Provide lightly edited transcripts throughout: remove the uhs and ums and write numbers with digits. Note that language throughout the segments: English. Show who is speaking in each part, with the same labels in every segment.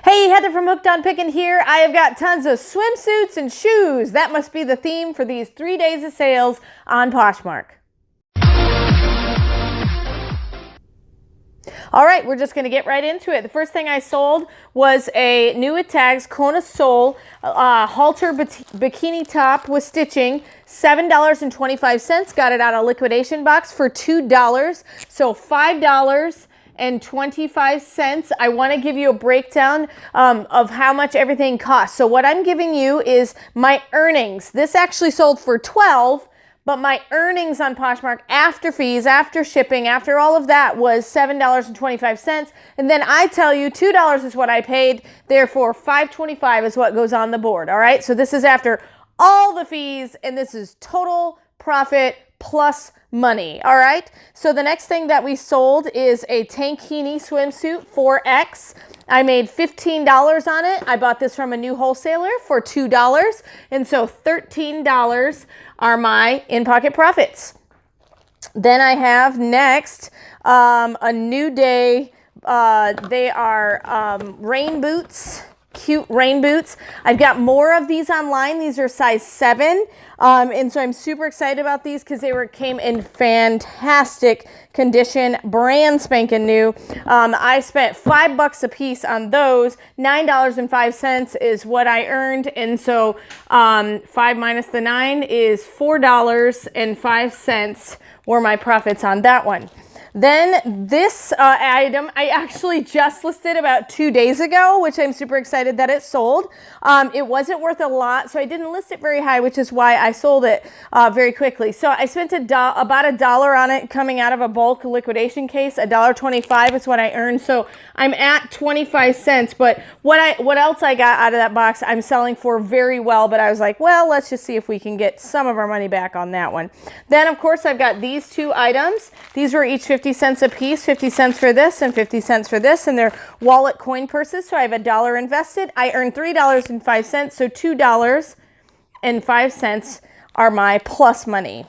Speaker 1: Hey, Heather from Hooked on Pickin here. I have got tons of swimsuits and shoes. That must be the theme for these 3 days of sales on Poshmark. All right, we're just going to get right into it. The first thing I sold was a new with tags Kona Sole halter bikini top with stitching, $7.25. Got it out of liquidation box for $2, so $5.25. I want to give you a breakdown of how much everything costs. So what I'm giving you is my earnings. This actually sold for $12, but my earnings on Poshmark after fees, after shipping, after all of that was $7.25. And then I tell you $2 is what I paid. Therefore, $5.25 is what goes on the board. All right. So this is after all the fees, and this is total profit plus money. All right. So the next thing that we sold is a tankini swimsuit 4X. I made $15 on it. I bought this from a new wholesaler for $2. And so $13 are my in-pocket profits. Then I have next a New Day. They are rain boots. Cute rain boots. I've got more of these online. These are size 7. And so I'm super excited about these because they came in fantastic condition, brand spanking new. I spent $5 a piece on those. $9.05 is what I earned. And so 5 minus the 9 is $4.05 were my profits on that one. Then this item I actually just listed about 2 days ago, which I'm super excited that it sold. It wasn't worth a lot, so I didn't list it very high, which is why I sold it very quickly. So I spent about $1 on it coming out of a bulk liquidation case. $1.25 is what I earned. So I'm at 25 cents. But what else I got out of that box, I'm selling for very well. But I was like, well, let's just see if we can get some of our money back on that one. Then, of course, I've got these two items. These were each 50 cents a piece, 50 cents for this and 50 cents for this, and they're wallet coin purses. So I have $1 invested. I earned $3.05, so $2.05 are my plus money.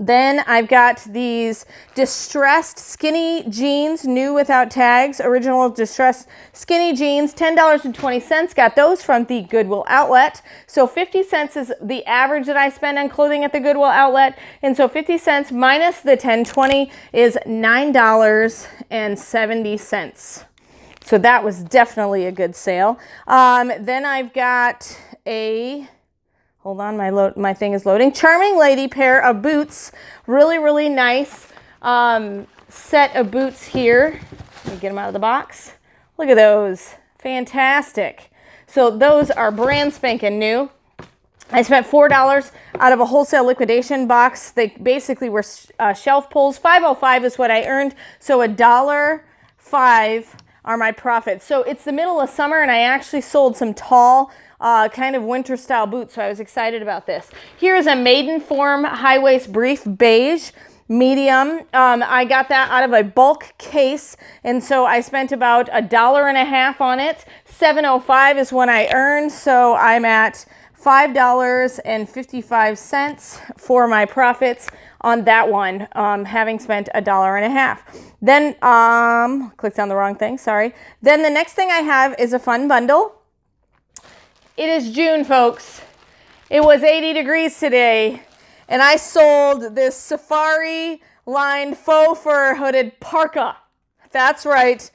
Speaker 1: Then I've got these distressed skinny jeans, new without tags, original distressed skinny jeans, $10.20. Got those from the Goodwill outlet. So 50 cents is the average that I spend on clothing at the Goodwill outlet. And so 50 cents minus the $10.20 is $9.70. So that was definitely a good sale. Then I've got a... Hold on, my thing is loading. Charming Lady pair of boots. Really, really nice set of boots here. Let me get them out of the box. Look at those. Fantastic. So those are brand spanking new. I spent $4 out of a wholesale liquidation box. They basically were shelf pulls. $5.05 is what I earned. So $1.05 are my profits. So it's the middle of summer, and I actually sold some tall kind of winter style boots, so I was excited about this. Here is a maiden form high waist brief beige medium. I got that out of a bulk case, and so I spent about $1.50 on it. $7.05 is when I earned, so I'm at $5.55 for my profits on that one, having spent $1.50. Then clicked on the wrong thing, sorry. Then the next thing I have is a fun bundle. It is June, folks. It was 80 degrees today, and I sold this safari lined faux fur hooded parka. That's right.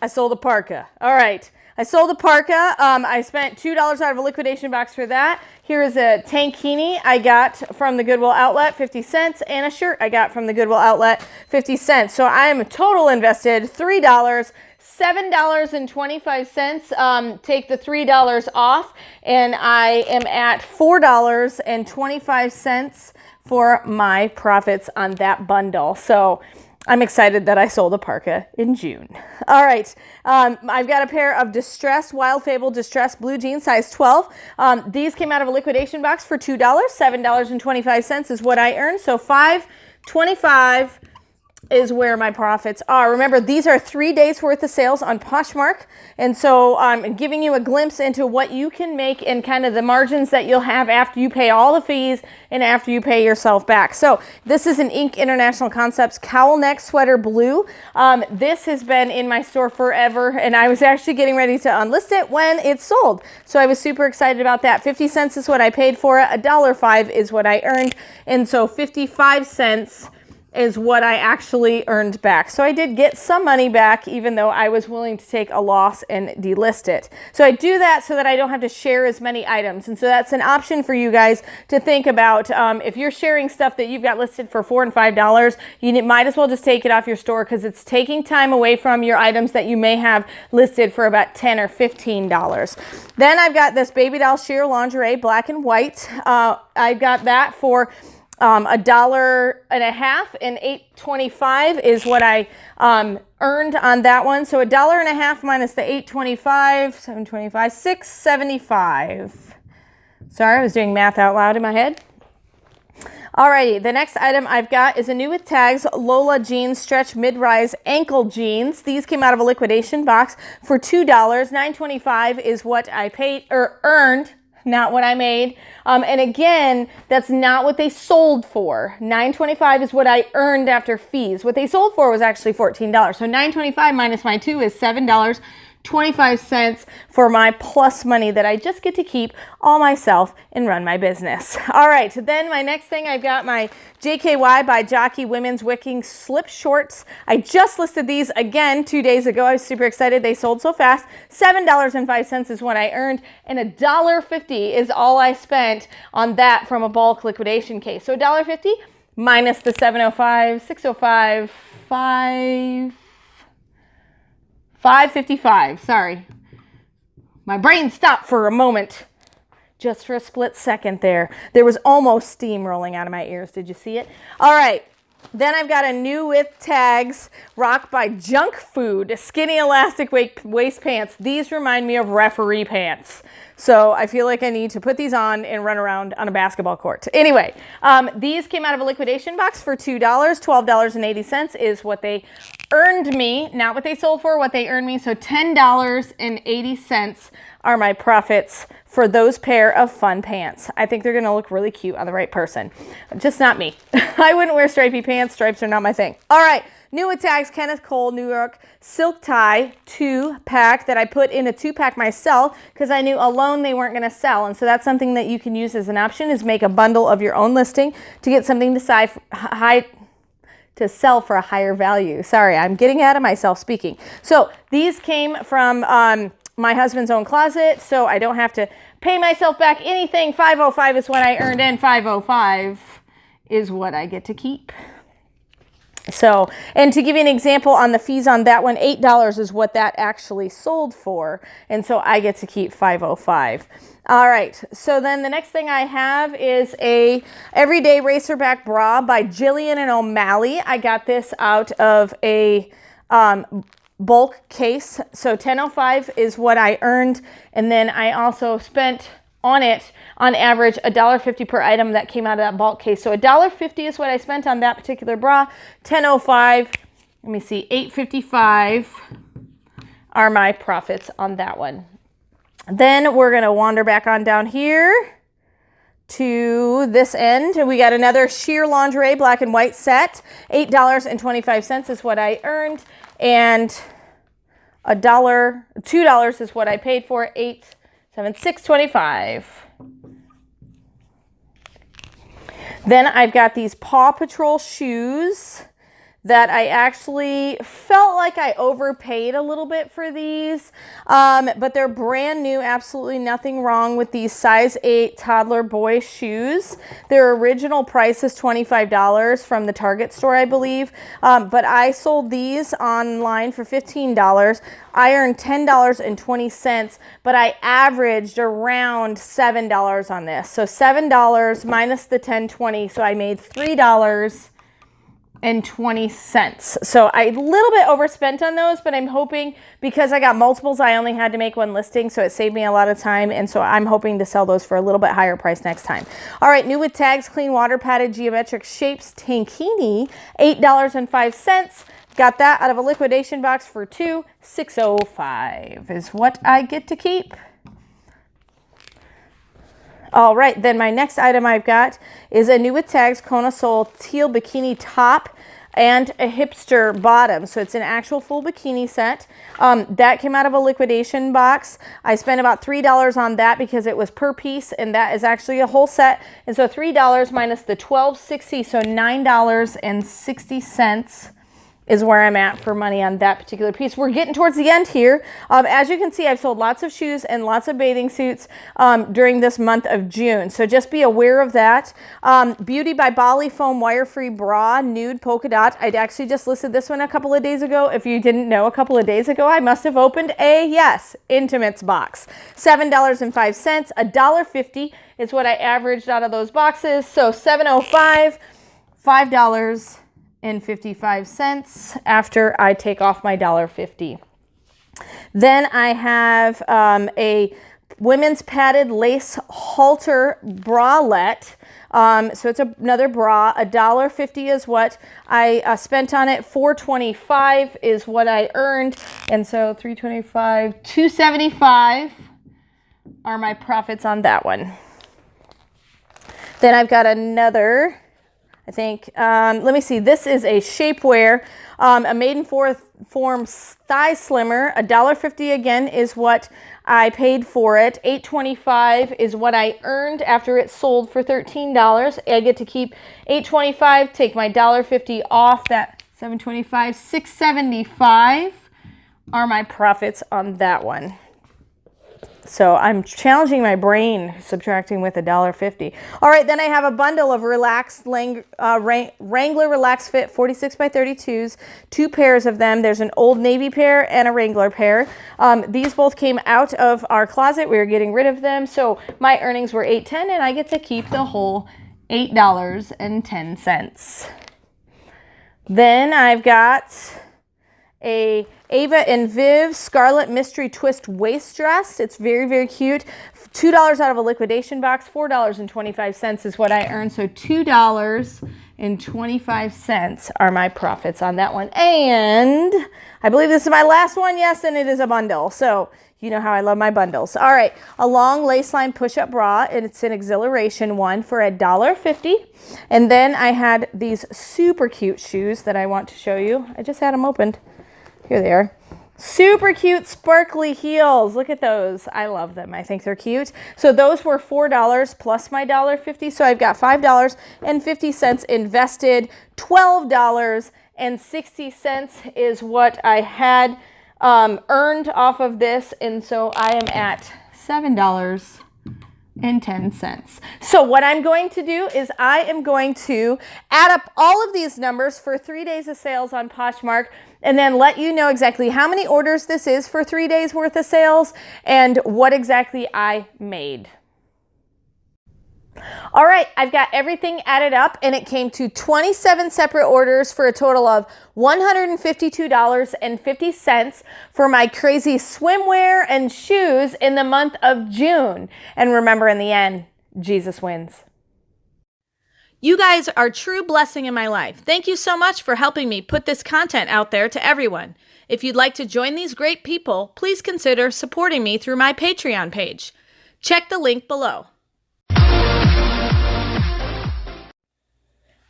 Speaker 1: I sold a parka. All right. I sold a parka. I spent $2 out of a liquidation box for that. Here is a tankini I got from the Goodwill outlet, 50 cents, and a shirt I got from the Goodwill outlet, 50 cents. So I am total invested $3. $7.25, take the $3 off, and I am at $4.25 for my profits on that bundle. So I'm excited that I sold a parka in June. All right, I've got a pair of distressed Wild Fable distressed blue jeans, size 12. These came out of a liquidation box for $2. $7.25 is what I earned, so $5.25 is where my profits are. Remember, these are 3 days worth of sales on Poshmark. And so I'm giving you a glimpse into what you can make and kind of the margins that you'll have after you pay all the fees and after you pay yourself back. So this is an Inc. International Concepts cowl neck sweater blue. This has been in my store forever, and I was actually getting ready to unlist it when it sold. So I was super excited about that. 50 cents is what I paid for it. $1.05 is what I earned. And so 55 cents is what I actually earned back. So I did get some money back, even though I was willing to take a loss and delist it. So I do that so that I don't have to share as many items. And so that's an option for you guys to think about. If you're sharing stuff that you've got listed for $4 and $5, you might as well just take it off your store, because it's taking time away from your items that you may have listed for about $10 or $15. Then I've got this baby doll sheer lingerie, black and white. I got that for $1.50, and $8.25 is what I earned on that one. So $1.50 minus the $8.25, $7.25, $6.75. Sorry, I was doing math out loud in my head. Alrighty, the next item I've got is a new with tags Lola jeans stretch mid-rise ankle jeans. These came out of a liquidation box for $2. $9.25 is what I paid or earned, not what I made. And again, that's not what they sold for. $9.25 is what I earned after fees. What they sold for was actually $14. So $9.25 minus my $2 is $7.25 for my plus money that I just get to keep all myself and run my business. All right, then my next thing, I've got my JKY by Jockey Women's Wicking slip shorts. I just listed these again 2 days ago. I was super excited. They sold so fast. $7.05 is what I earned, and $1.50 is all I spent on that from a bulk liquidation case. So $1.50 minus the $7.05, $6.05, $5.55. Sorry. My brain stopped for a moment. Just for a split second there. There was almost steam rolling out of my ears. Did you see it? All right. Then I've got a new with tags Rock by Junk Food skinny elastic waist pants. These remind me of referee pants. So I feel like I need to put these on and run around on a basketball court. Anyway, these came out of a liquidation box for $2. $12.80 is what they earned me, not what they sold for, what they earned me. So $10.80 are my profits for those pair of fun pants. I think they're going to look really cute on the right person. Just not me. I wouldn't wear stripy pants. Stripes are not my thing. All right. New with tags, Kenneth Cole, New York silk tie 2-pack that I put in a 2-pack myself because I knew alone they weren't going to sell. And so that's something that you can use as an option, is make a bundle of your own listing to get something to sell for a higher value. Sorry, I'm getting out of myself speaking. So these came from my husband's own closet, so I don't have to pay myself back anything. $5.05 is what I earned, and $5.05 is what I get to keep. So, and to give you an example on the fees on that one, $8 is what that actually sold for. And so I get to keep $5.05. All right. So then the next thing I have is a everyday racerback bra by Jillian and O'Malley. I got this out of a bulk case. So $10.05 is what I earned. And then I also spent on it, on average, $1.50 per item that came out of that bulk case. So $1.50 is what I spent on that particular bra. $10.05, let me see, $8.55 are my profits on that one. Then we're gonna wander back on down here to this end. We got another sheer lingerie black and white set. $8.25 is what I earned, and $2 is what I paid for. $6.25. Then I've got these Paw Patrol shoes that I actually felt like I overpaid a little bit for these, but they're brand new. Absolutely nothing wrong with these size 8 toddler boy shoes. Their original price is $25 from the Target store, I believe, but I sold these online for $15. I earned $10.20, but I averaged around $7 on this. So $7 minus the $10.20, so I made $3.20 So I a little bit overspent on those, but I'm hoping because I got multiples, I only had to make one listing, so it saved me a lot of time. And so I'm hoping to sell those for a little bit higher price next time. All right, new with tags, clean water padded geometric shapes tankini, $8.05. Got that out of a liquidation box for $2,605 is what I get to keep. All right, then my next item I've got is a new with tags Kona Soul teal bikini top and a hipster bottom. So it's an actual full bikini set. That came out of a liquidation box. I spent about $3 on that because it was per piece, and that is actually a whole set. And so $3 minus the $12.60, so $9.60 is where I'm at for money on that particular piece. We're getting towards the end here. As you can see, I've sold lots of shoes and lots of bathing suits during this month of June. So just be aware of that. Beauty by Bali Foam wire-free bra, nude polka dot. I'd actually just listed this one a couple of days ago. If you didn't know, a couple of days ago, I must have opened a, yes, Intimates box. $7.05, $1.50 is what I averaged out of those boxes. So $7.05, $5.55 after I take off my $1.50. Then I have a women's padded lace halter bralette. So it's another bra. $1.50 is what I spent on it. $4.25 is what I earned. And so $3.25, $2.75 are my profits on that one. Then I've got another, I think, let me see. This is a shapewear, a maiden form thigh slimmer. $1.50 again is what I paid for it. $8.25 is what I earned after it sold for $13. I get to keep $8.25, take my $1.50 off that $7.25. $6.75 are my profits on that one. So I'm challenging my brain, subtracting with $1.50. All right, then I have a bundle of relaxed Wrangler Relax Fit 46 by 32s, 2 pairs of them. There's an Old Navy pair and a Wrangler pair. These both came out of our closet. We were getting rid of them. So my earnings were $8.10, and I get to keep the whole $8.10. Then I've got a Ava and Viv Scarlet Mystery Twist waist dress. It's very, very cute. $2 out of a liquidation box. $4.25 is what I earned. So $2.25 are my profits on that one. And I believe this is my last one. Yes, and it is a bundle. So you know how I love my bundles. All right, a long lace line push-up bra, and it's an exhilaration one for $1.50. And then I had these super cute shoes that I want to show you. I just had them opened. Here they are. Super cute sparkly heels. Look at those. I love them. I think they're cute. So those were $4 plus my $1.50. So I've got $5.50 invested. $12.60 is what I had earned off of this. And so I am at $7.10. So what I'm going to do is I am going to add up all of these numbers for 3 days of sales on Poshmark, and then let you know exactly how many orders this is for 3 days worth of sales and what exactly I made. All right, I've got everything added up, and it came to 27 separate orders for a total of $152.50 for my crazy swimwear and shoes in the month of June. And remember, in the end, Jesus wins. You guys are a true blessing in my life. Thank you so much for helping me put this content out there to everyone. If you'd like to join these great people, please consider supporting me through my Patreon page. Check the link below.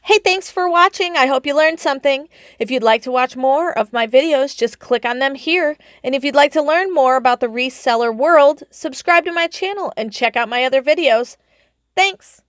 Speaker 1: Hey, thanks for watching. I hope you learned something. If you'd like to watch more of my videos, just click on them here. And if you'd like to learn more about the reseller world, subscribe to my channel and check out my other videos. Thanks.